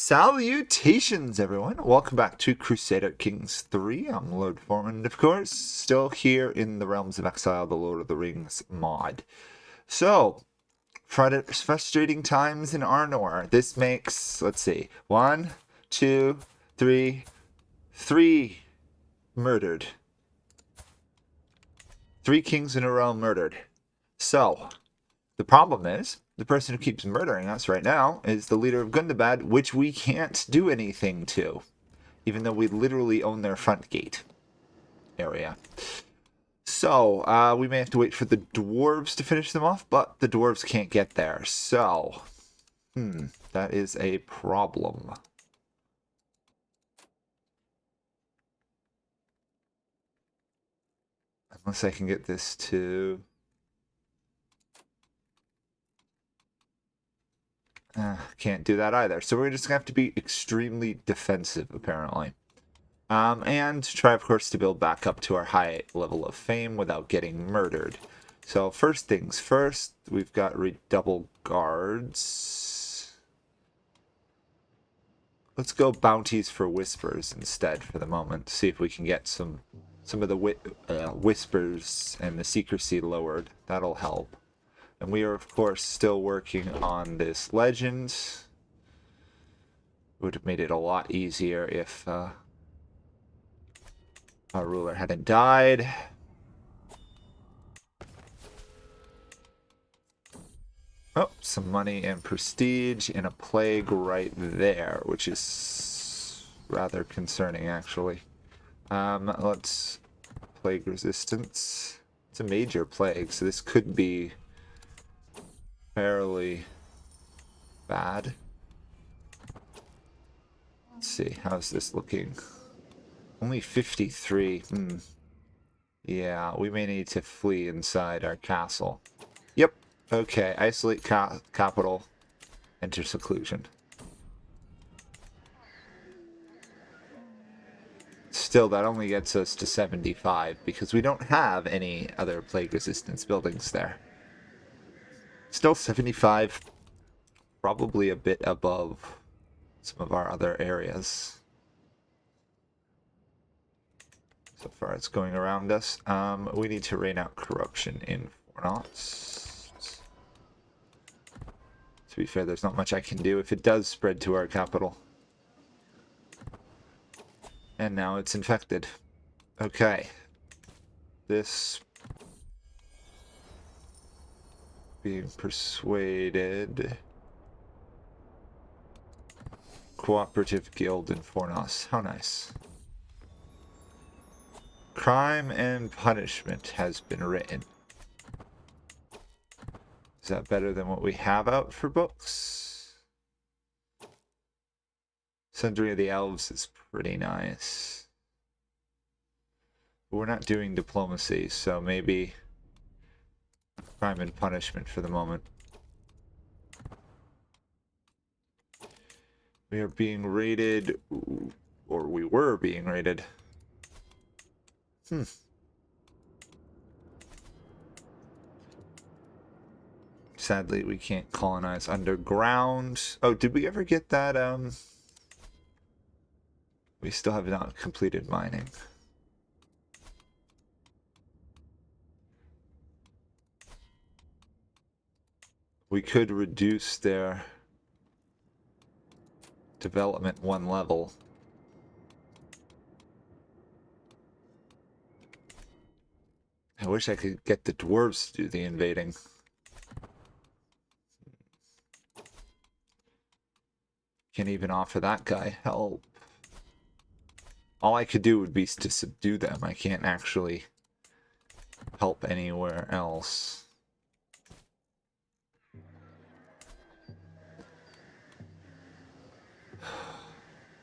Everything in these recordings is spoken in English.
Salutations, everyone! Welcome back to Crusader Kings 3. I'm Lord Foreman, of course, still here in the Realms of Exile, the Lord of the Rings mod. So, frustrating times in Arnor. This makes, let's see, 1, 2, 3, 3 murdered. 3 kings in a row murdered. So, the problem is, the person who keeps murdering us right now is the leader of Gundabad, which we can't do anything to, even though we literally own their front gate area. So, we may have to wait for the dwarves to finish them off, but the dwarves can't get there. So, that is a problem. Unless I can get this to... can't do that either. So we're just going to have to be extremely defensive, apparently. And try, of course, to build back up to our high level of fame without getting murdered. So first things first, we've got redouble guards. Let's go bounties for whispers instead for the moment. See if we can get some of the whispers and the secrecy lowered. That'll help. And we are, of course, still working on this legend. Would have made it a lot easier if our ruler hadn't died. Oh, some money and prestige and a plague right there, which is rather concerning, actually. Let's... plague resistance. It's a major plague, so this could be fairly bad. Let's see, how's this looking? Only 53. Yeah, we may need to flee inside our castle. Yep. Okay, isolate capital. Enter seclusion. Still, that only gets us to 75 because we don't have any other plague resistance buildings there. Still 75, probably a bit above some of our other areas. So far it's going around us. We need to rain out corruption in Fornots. To be fair, there's not much I can do if it does spread to our capital. And now it's infected. Okay. This... being persuaded. Cooperative guild in Fornos. How nice. Crime and punishment has been written. Is that better than what we have out for books? Sundry of the Elves is pretty nice. But we're not doing diplomacy, so maybe crime and punishment for the moment. We are being raided, or we were being raided. Sadly, we can't colonize underground. Oh, did we ever get that, we still have not completed mining. We could reduce their development 1 level. I wish I could get the dwarves to do the invading. Can't even offer that guy help. All I could do would be to subdue them. I can't actually help anywhere else.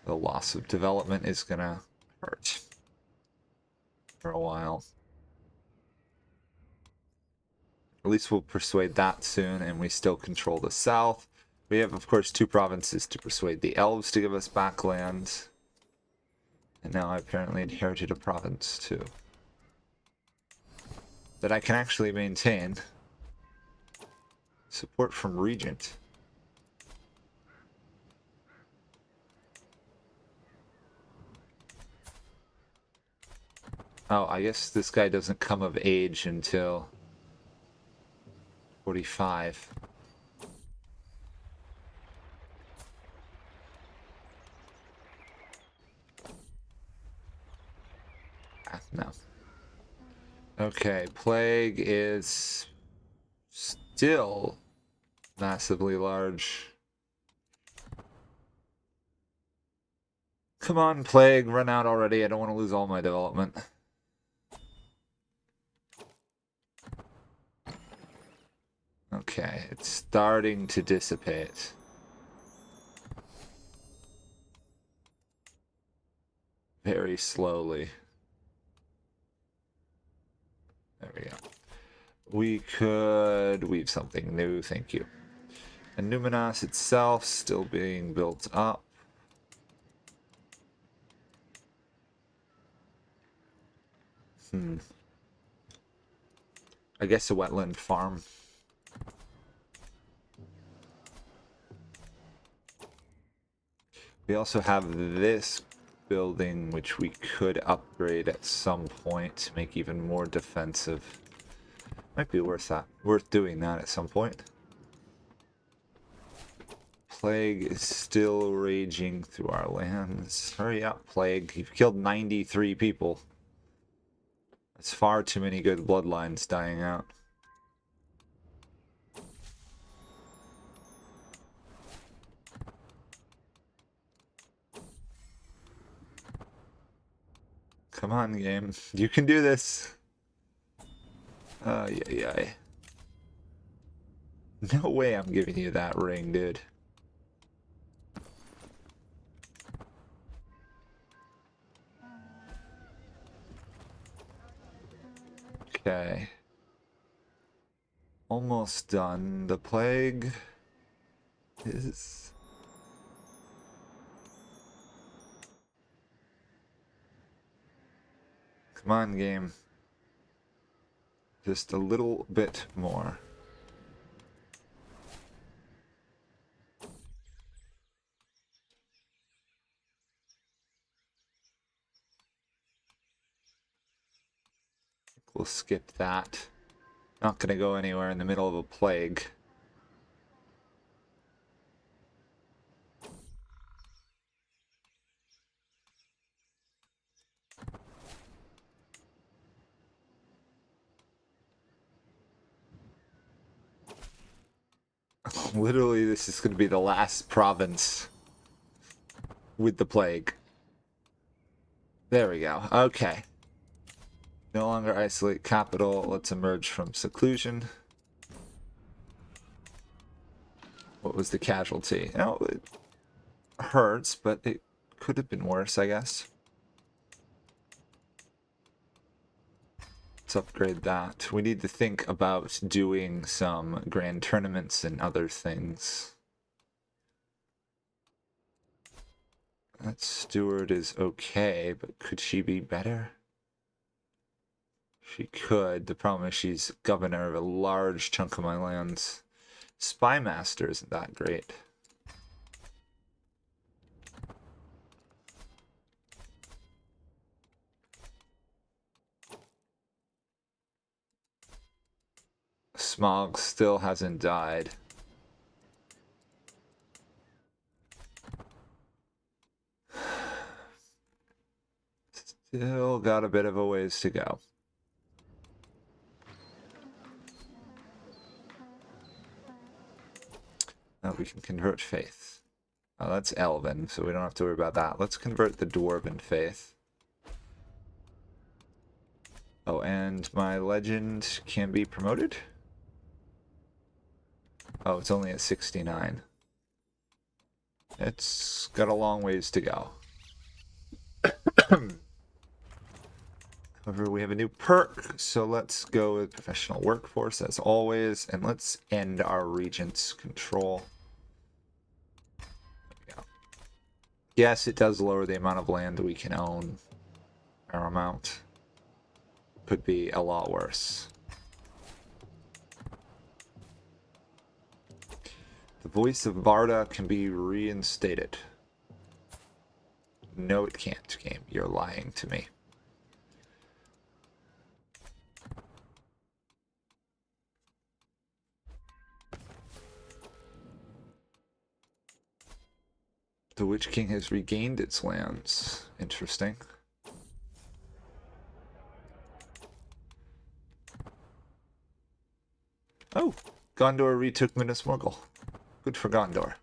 The loss of development is gonna hurt for a while. At least we'll persuade that soon, and we still control the south. We have, of course, 2 provinces to persuade the elves to give us back land. And now I apparently inherited a province, too. That I can actually maintain. Support from Regent. Oh, I guess this guy doesn't come of age until 45. No. Okay, plague is still massively large. Come on, plague, run out already. I don't want to lose all my development. Okay, it's starting to dissipate. Very slowly. There we go. We could weave something new, thank you. And Numenos itself still being built up. I guess a wetland farm. We also have this building, which we could upgrade at some point to make even more defensive. Might be worth doing that at some point. Plague is still raging through our lands. Hurry up, Plague. You've killed 93 people. That's far too many good bloodlines dying out. Come on, game. You can do this. Yeah. No way I'm giving you that ring, dude. Okay. Almost done. The plague is... Come on, game. Just a little bit more. We'll skip that. Not gonna go anywhere in the middle of a plague. Literally, this is gonna be the last province with the plague. There we go. Okay. No longer isolate capital. Let's emerge from seclusion. What was the casualty? Oh, it hurts, but it could have been worse, I guess. Let's upgrade that. We need to think about doing some grand tournaments and other things. That steward is okay, but could she be better? She could. The problem is she's governor of a large chunk of my lands. Spy master isn't that great. Smog still hasn't died. Still got a bit of a ways to go. Now we can convert faith. Oh, that's Elven, so we don't have to worry about that. Let's convert the Dwarven faith. Oh, and my legend can be promoted? Oh, it's only at 69. It's got a long ways to go. However, we have a new perk, so let's go with professional workforce as always, and let's end our regent's control. There we go. Yes, it does lower the amount of land we can own. Our amount could be a lot worse. The voice of Barda can be reinstated. No, it can't, game. You're lying to me. The Witch King has regained its lands. Interesting. Oh, Gondor retook Minas Morgul. Good for Gondor.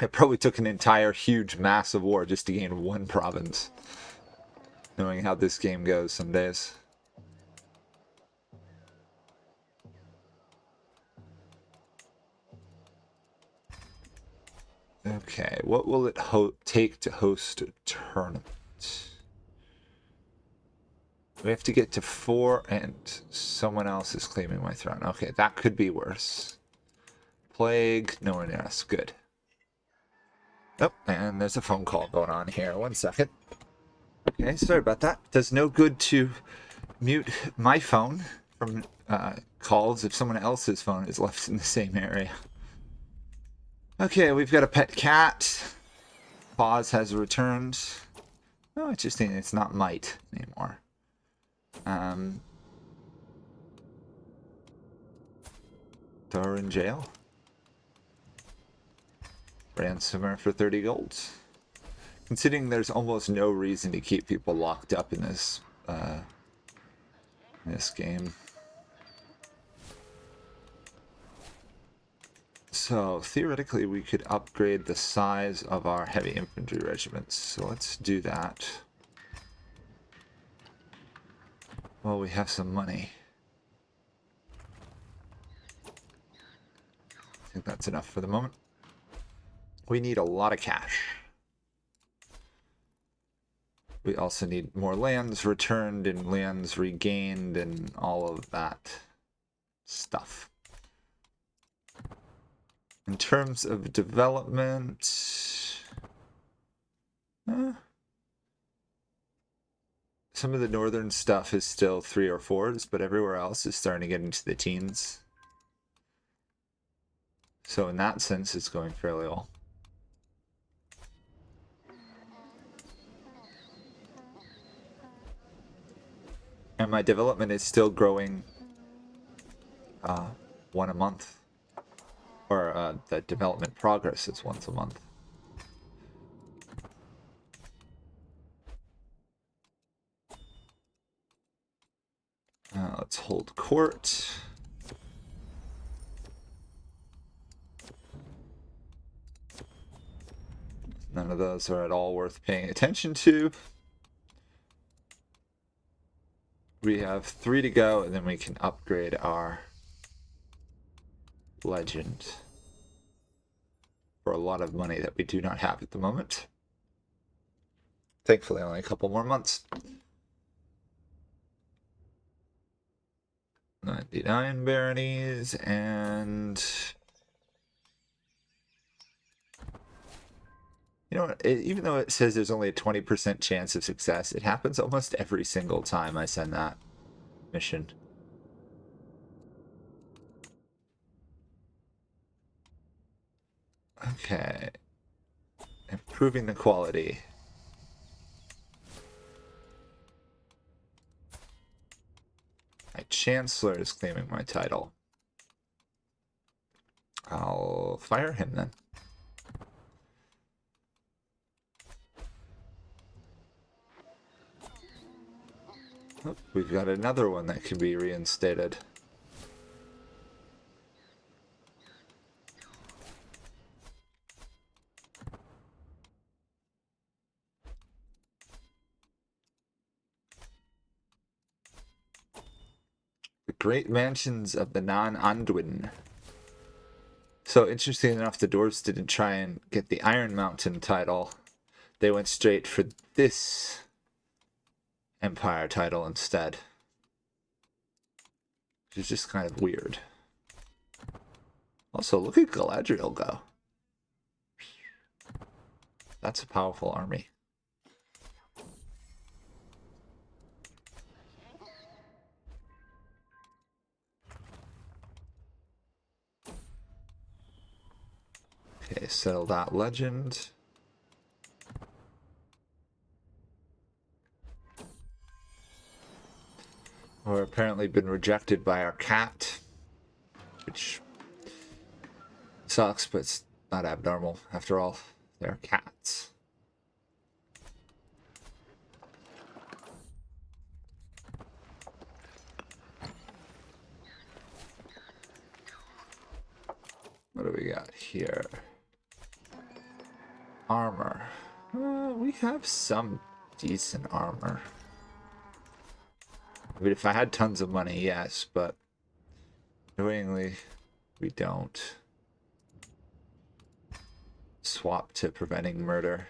It probably took an entire huge massive war just to gain one province. Knowing how this game goes some days. Okay, what will it take to host a tournament? We have to get to 4 and someone else is claiming my throne. Okay, that could be worse. Plague, no one else. Good. Oh, and there's a phone call going on here. 1 second. Okay, sorry about that. Does no good to mute my phone from calls if someone else's phone is left in the same area. Okay, we've got a pet cat. Pause has returned. Oh, interesting. It's not might anymore. Throw her in jail. Ransomer for 30 gold. Considering there's almost no reason to keep people locked up in this game. So theoretically we could upgrade the size of our heavy infantry regiments. So let's do that. Well, we have some money. I think that's enough for the moment. We need a lot of cash. We also need more lands returned and lands regained and all of that stuff. In terms of development, some of the northern stuff is still 3 or 4s, but everywhere else is starting to get into the teens. So in that sense, it's going fairly well. And my development is still growing 1 a month. Or the development progress is once a month. Let's hold court. None of those are at all worth paying attention to. We have 3 to go, and then we can upgrade our legend for a lot of money that we do not have at the moment. Thankfully, only a couple more months. 99 baronies, and you know what? Even though it says there's only a 20% chance of success, it happens almost every single time I send that mission. Okay. Improving the quality. My chancellor is claiming my title. I'll fire him then. Oh, we've got another one that can be reinstated. The Great Mansions of the Non-Anduin. So interesting enough, the dwarves didn't try and get the Iron Mountain title. They went straight for this Empire title instead. Which is just kind of weird. Also, look at Galadriel go. That's a powerful army. Okay, settle that legend. We're apparently been rejected by our cat, which sucks, but not abnormal. After all, they're cats. What do we got here? Armor. We have some decent armor. I mean, if I had tons of money, yes, but annoyingly, we don't. Swap to preventing murder.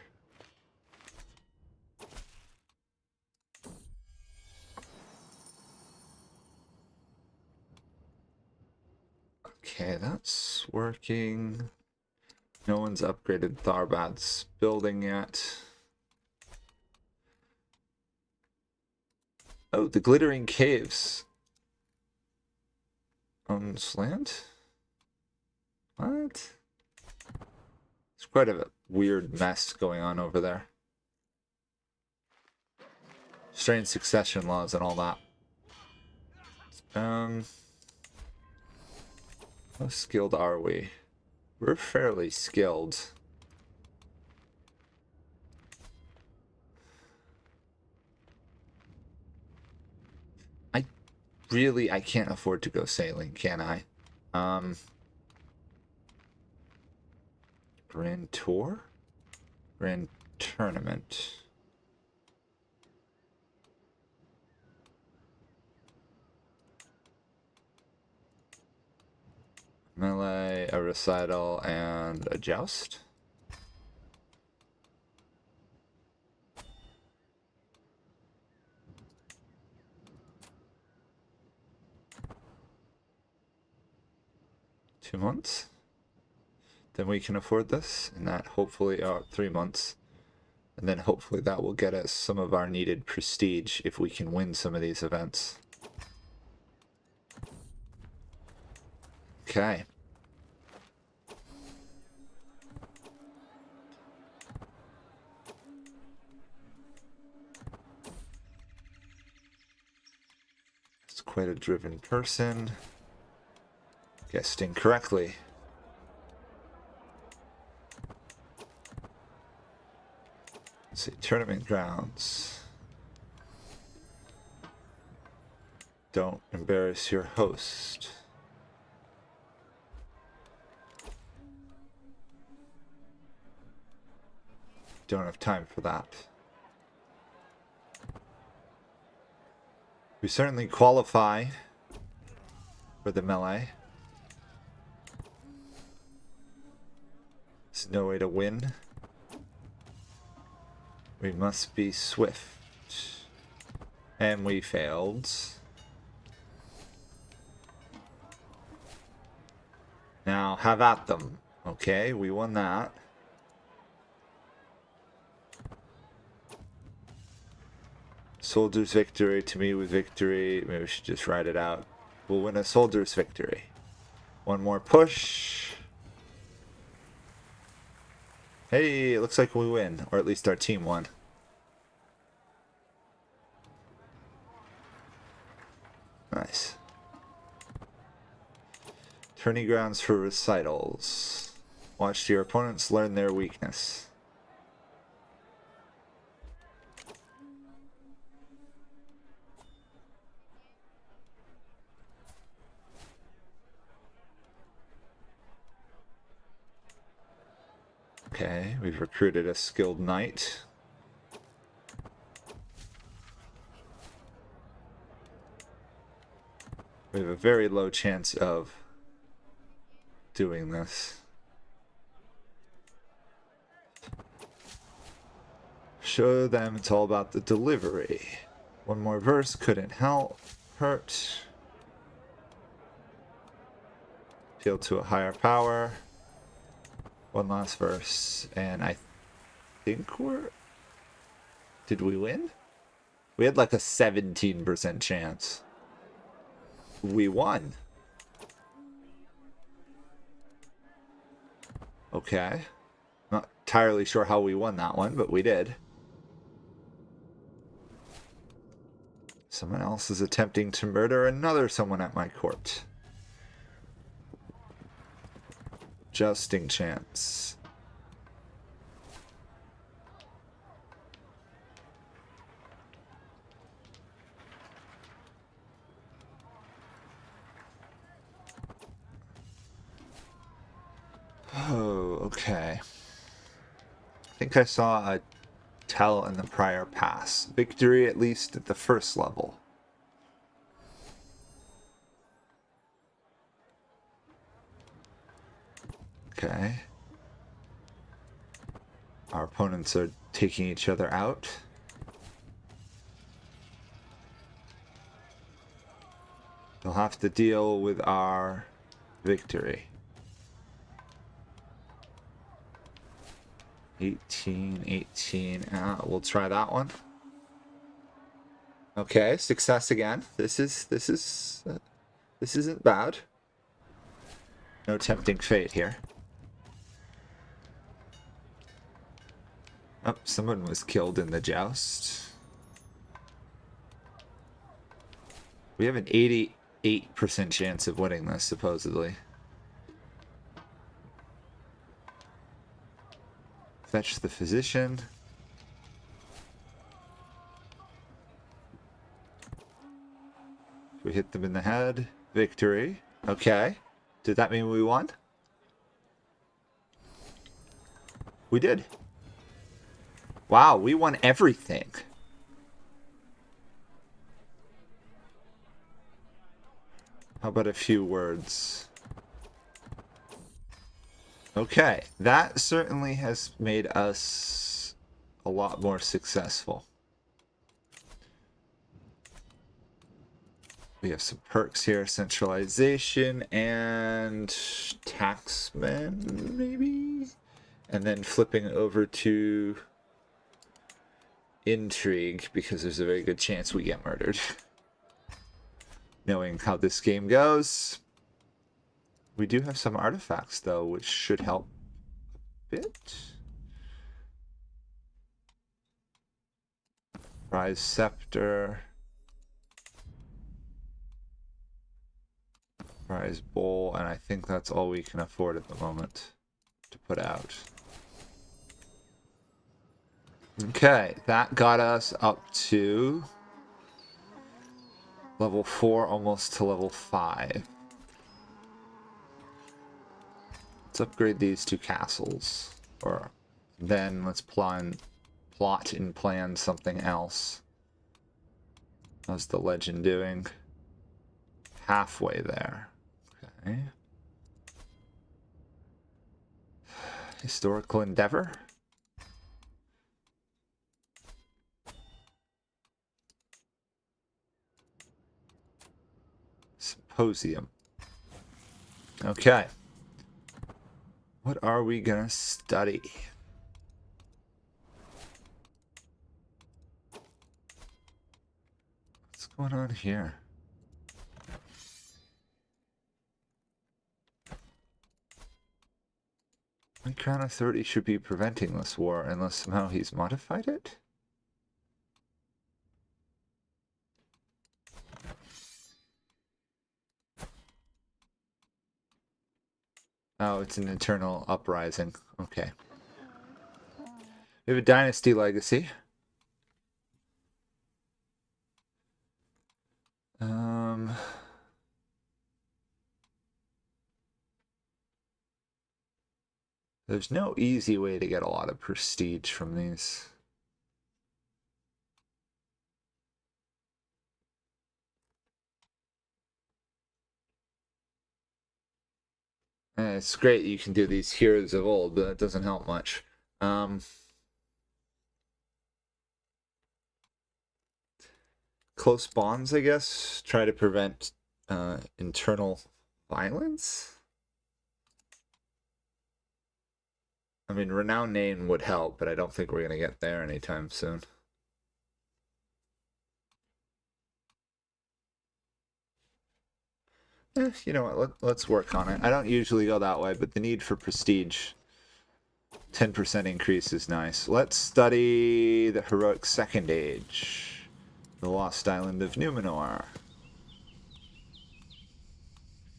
Okay, that's working. No one's upgraded Tharbad's building yet. Oh, the Glittering Caves. On Slant? What? It's quite a weird mess going on over there. Strange succession laws and all that. How skilled are we? We're fairly skilled. I can't afford to go sailing, can I? Grand Tour? Grand Tournament. Melee, a recital, and a joust. Two months. Then we can afford this, and that hopefully 3 months. And then hopefully that will get us some of our needed prestige if we can win some of these events. Okay. It's quite a driven person. Guessed incorrectly. Let's see, tournament grounds. Don't embarrass your host. Don't have time for that. We certainly qualify for the melee. There's no way to win. We must be swift. And we failed. Now, have at them. Okay, we won that. Soldier's victory to me was victory. Maybe we should just write it out. We'll win a soldier's victory. One more push. Hey, it looks like we win. Or at least our team won. Nice. Tourney grounds for recitals. Watch your opponents learn their weakness. Okay, we've recruited a skilled knight. We have a very low chance of doing this. Show them it's all about the delivery. One more verse couldn't hurt. Appeal to a higher power. One last verse, and I think we're... Did we win? We had like a 17% chance. We won. Okay. Not entirely sure how we won that one, but we did. Someone else is attempting to murder another someone at my court. Jousting chance. Oh, okay. I think I saw a tell in the prior pass. Victory at least at the first level. Okay. Our opponents are taking each other out. They'll have to deal with our victory. 18. We'll try that one. Okay, success again. This isn't bad. No tempting fate here. Oh, someone was killed in the joust. We have an 88% chance of winning this, supposedly. Fetch the physician. We hit them in the head. Victory. Okay. Did that mean we won? We did. Wow, we won everything. How about a few words? Okay, that certainly has made us a lot more successful. We have some perks here, centralization and taxman, maybe? And then flipping over to intrigue, because there's a very good chance we get murdered. Knowing how this game goes. We do have some artifacts, though, which should help a bit. Prize scepter. Prize bowl, and I think that's all we can afford at the moment to put out. Okay, that got us up to level 4, almost to level 5. Let's upgrade these 2 castles, or then let's plot and plan something else. How's the legend doing? Halfway there. Okay. Historical endeavor. Symposium. Okay. What are we gonna study? What's going on here? My crown authority should be preventing this war unless somehow he's modified it? Oh, it's an internal uprising. Okay. We have a dynasty legacy. There's no easy way to get a lot of prestige from these. It's great you can do these heroes of old, but that doesn't help much. Close bonds, I guess. Try to prevent internal violence. I mean, renowned name would help, but I don't think we're going to get there anytime soon. You know what, let's work on it. I don't usually go that way, but the need for prestige, 10% increase is nice. Let's study the heroic second age, the lost island of Numenor.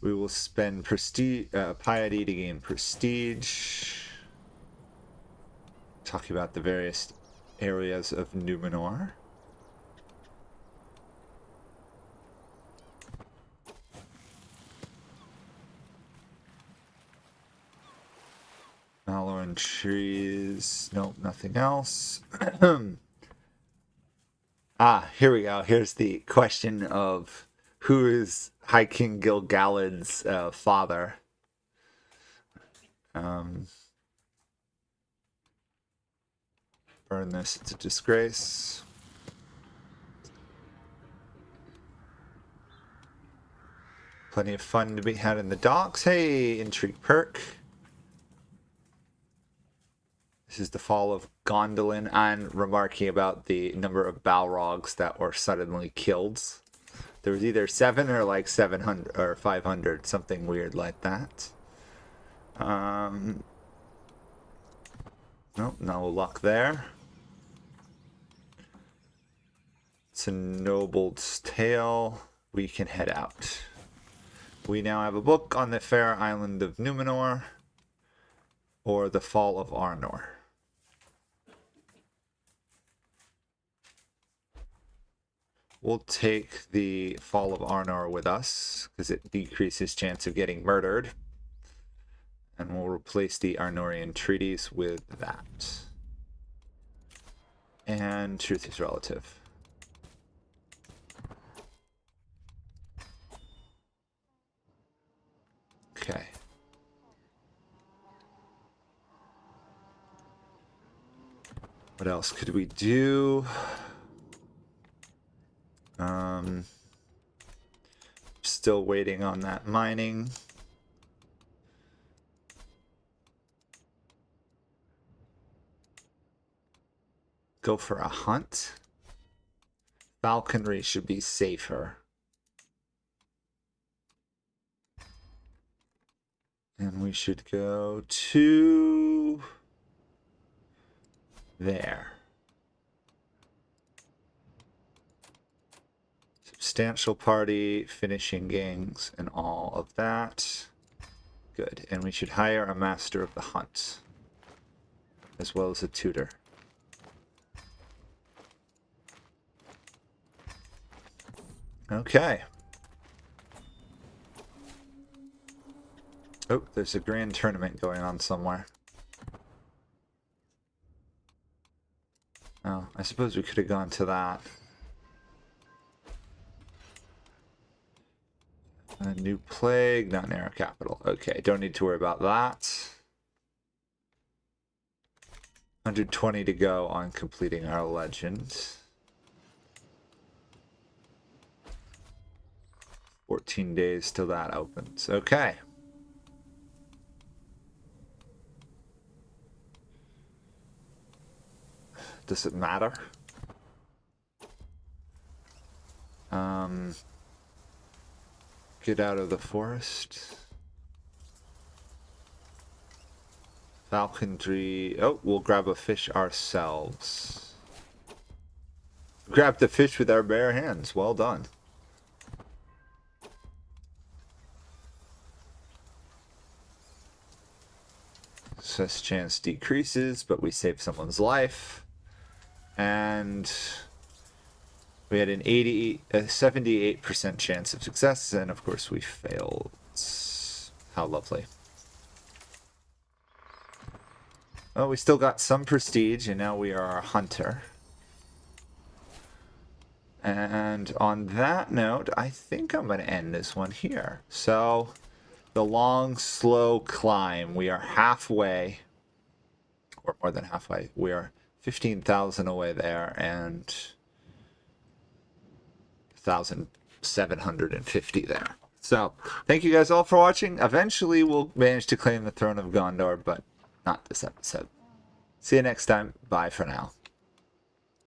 We will spend prestige, piety to gain prestige. Talking about the various areas of Numenor. Mallow and trees. Nope, nothing else. Here we go. Here's the question of who is High King Gil-galad's father. Burn this. It's a disgrace. Plenty of fun to be had in the docks. Hey, intrigue perk. This is the fall of Gondolin, and remarking about the number of Balrogs that were suddenly killed. There was either 7 or like 700 or 500, something weird like that. Nope, no luck there. It's a Noble's Tale. We can head out. We now have a book on the fair island of Numenor, or the fall of Arnor. We'll take the fall of Arnor with us, because it decreases chance of getting murdered. And we'll replace the Arnorian treaties with that. And truth is relative. Okay. What else could we do? Still waiting on that mining. Go for a hunt. Falconry should be safer. And we should go to there. Substantial party, finishing gangs, and all of that. Good. And we should hire a master of the hunt, as well as a tutor. Okay. Oh, there's a grand tournament going on somewhere. Oh, I suppose we could have gone to that. A new plague, not narrow capital. Okay, don't need to worry about that. 120 to go on completing our legend. 14 days till that opens. Okay. Does it matter? Get out of the forest. Falconry. Oh, we'll grab a fish ourselves. Grab the fish with our bare hands. Well done. Success chance decreases, but we save someone's life. And we had a 78% chance of success, and of course we failed. How lovely. Oh, we still got some prestige, and now we are a hunter. And on that note, I think I'm going to end this one here. So, the long, slow climb. We are halfway, or more than halfway. We are 15,000 away there, and 1,750 there. So, thank you guys all for watching. Eventually, we'll manage to claim the throne of Gondor, but not this episode. See you next time. Bye for now.